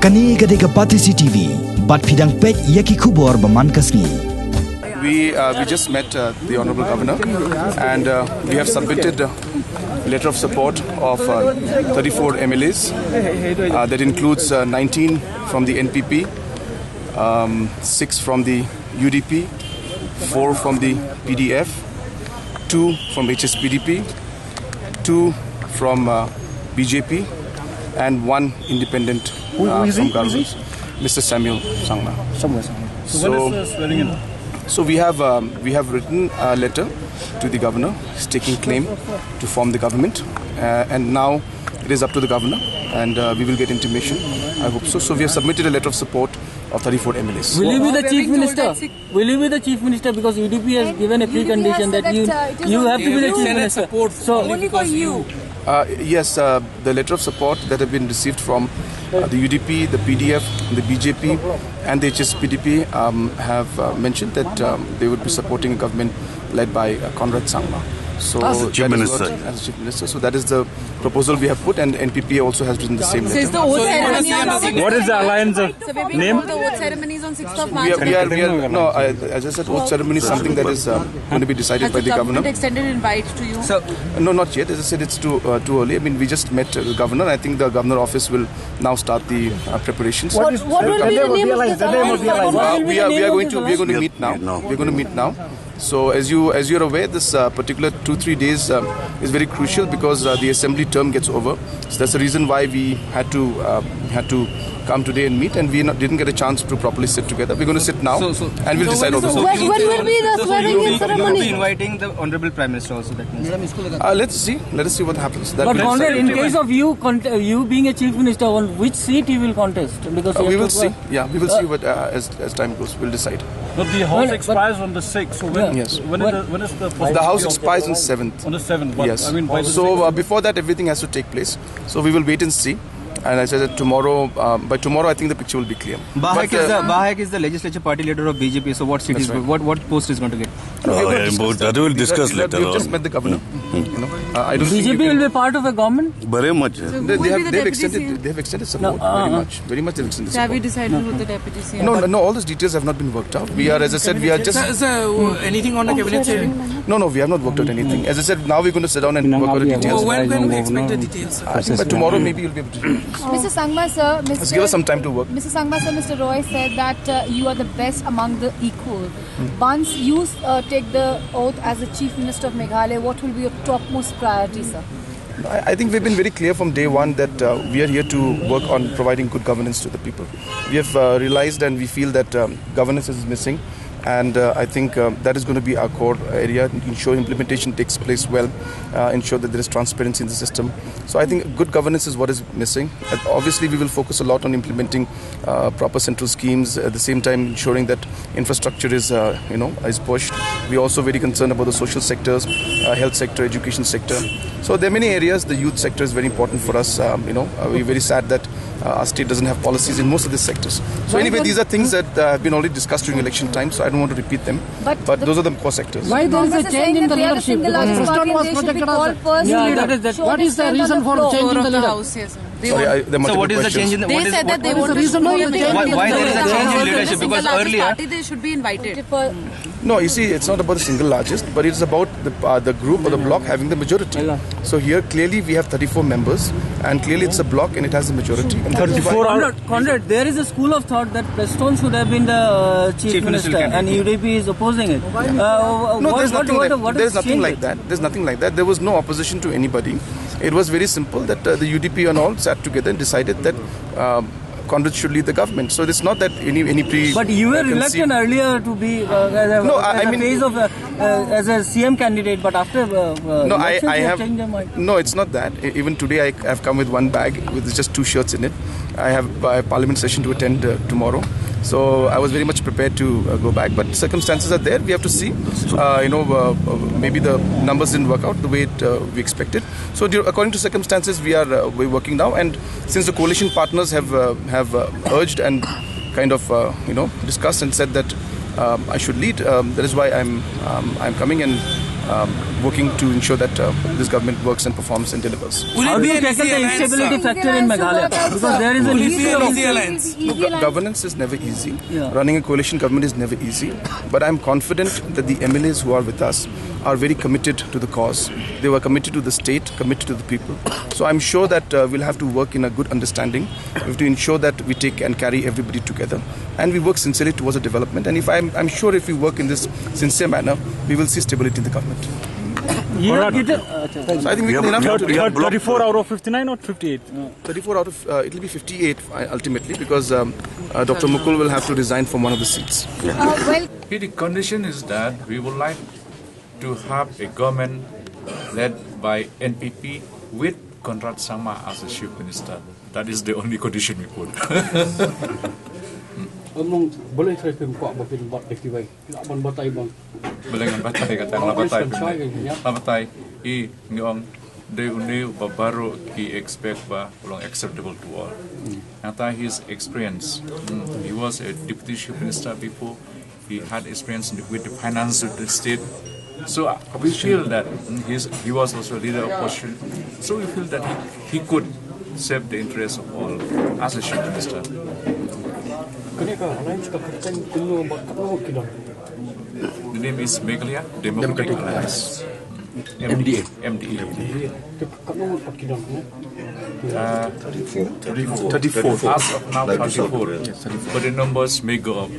Kani gadega Patisi TV, bat fidang pek yaki kubor baman kasni. We just met the Honorable Governor and we have submitted a letter of support of 34 MLAs. That includes 19 from the NPP, 6 from the UDP, 4 from the PDF, 2 from HSPDP, 2 from BJP, and 1 independent from government, Mr. Samuel Sangma. So when is the swearing in? So we have written a letter to the governor. He's taking claim to form the government, and now it is up to the governor, and we will get intimation. I hope so. So we have submitted a letter of support of 34 MLAs. Will you be the chief minister? Will you be the chief minister? Because UDP has given a precondition that you have to be the chief minister. So only for you. Yes, the letter of support that have been received from the UDP, the PDF, the BJP and the HSPDP have mentioned that they would be supporting a government led by Conrad Sangma. So as Chief Minister. As Chief Minister. So that is the proposal we have put, and NPP also has written the same letter. What is the alliance name? The oath ceremony is on 6th of March. As I said, oath ceremony is something that is going to be decided by the governor. Has the government extended invite to you? No, not yet. As I said, it's too early. I mean, we just met the governor. I think the governor office will now start the preparations. What will be the name of the alliance? We are going to meet now. We're going to meet now. So as you're aware, this particular 2-3 days is very crucial because the assembly term gets over. So that's the reason why we had to come today and meet, and we didn't get a chance to properly sit together. We're going to sit now and we'll decide all this. When will be the swearing-in ceremony? You will be inviting the Honorable Prime Minister also. That means. Let's see. Let us see what happens. But Conrad, in case of you being a chief minister, on which seat you will contest? Because we will see. Yeah, we will see what as time goes. We'll decide. But the house expires on the 6th. So when is the house expires on 7th. On the 7th. Yes. I mean, by so before that, everything has to take place. So we will wait and see. And I said that tomorrow, by tomorrow, I think the picture will be clear. Bahak is the legislature party leader of BJP. So what seat is what post is going to get? That we will discuss later on. We just met the governor. I don't BJP will be part of a government? Very much. They have extended support very much. They've extended support. Have you decided who the deputy CM? No, all those details have not been worked out. We are, as I said, we are just. Anything on the cabinet hearing? No, we have not worked out anything. As I said, now we're going to sit down and work out the details. When we expect the details? I think by tomorrow maybe you'll be able to. Mr. Sangma, sir, Let's give us some time to work. Mr. Sangma, sir, Mr. Roy said that you are the best among the equal. Once you take the oath as the Chief Minister of Meghalaya, what will be your topmost priority, sir? I think we've been very clear from day one that we are here to work on providing good governance to the people. We have realized and we feel that governance is missing. And I think that is going to be our core area, ensure implementation takes place well, ensure that there is transparency in the system. So I think good governance is what is missing. And obviously, we will focus a lot on implementing proper central schemes, at the same time ensuring that infrastructure is pushed. We are also very concerned about the social sectors, health sector, education sector. So there are many areas. The youth sector is very important for us. We're very sad that our state doesn't have policies in most of these sectors. So anyway, these are things that have been already discussed during election time, so I don't want to repeat them. But those are the core sectors. Why there is a change in the leadership? Preston was projected as what is the reason for changing the leadership? Sorry, so what is the change in the They said that they want to why there is a change in leadership? Because earlier they should be invited. No, you see, it's not about the single largest, but it's about the group or the bloc having the majority. So here, clearly, we have 34 members, and clearly it's a bloc and it has the majority. And 34. Conrad, there is a school of thought that Preston should have been the chief minister, and UDP is opposing it. No, there's nothing like that. There's nothing like that. There was no opposition to anybody. It was very simple that the UDP and all sat together and decided that Congress should lead the government. So it's not that any pre. But you were reluctant earlier to be as a CM candidate, but after I have changed your mind. No, it's not that. Even today, I have come with one bag with just 2 shirts in it. I have a parliament session to attend tomorrow. So I was very much prepared to go back, but circumstances are there. We have to see. Maybe the numbers didn't work out the way we expected. So according to circumstances, we're working now. And since the coalition partners have urged and kind of discussed and said that I should lead, that is why I'm coming, and working to ensure that this government works and performs and delivers. How do you tackle the instability factor in Meghalaya? Because there is a history of Governance is never easy. Running a coalition government is never easy. But I'm confident that the MLAs who are with us are very committed to the cause. They were committed to the state, committed to the people. So I'm sure that we'll have to work in a good understanding. We have to ensure that we take and carry everybody together. And we work sincerely towards a development. And if I'm sure if we work in this sincere manner, we will see stability in the government. So I think we can enough to 34 out of 59 or 58? 34 out of, it will be 58 ultimately because Dr. Mukul will have to resign from one of the seats. The condition is that we would like to have a government led by NPP with Conrad Sama as the chief minister. That is the only condition we put. Boleh saya kau buat buat festival. Tak bon batai bang. Boleh dengan batai kata batai. I ngiong de uni baru he expect ba long acceptable to all. After his experience, he was a deputy chief minister before. He had experience with the finance of the state. So we feel that he was also a leader of opposition. So we feel that he could serve the interests of all as a chief minister. The name is Meghalaya Democratic Alliance. MDA. 34. As of now, 34. But the numbers may go up.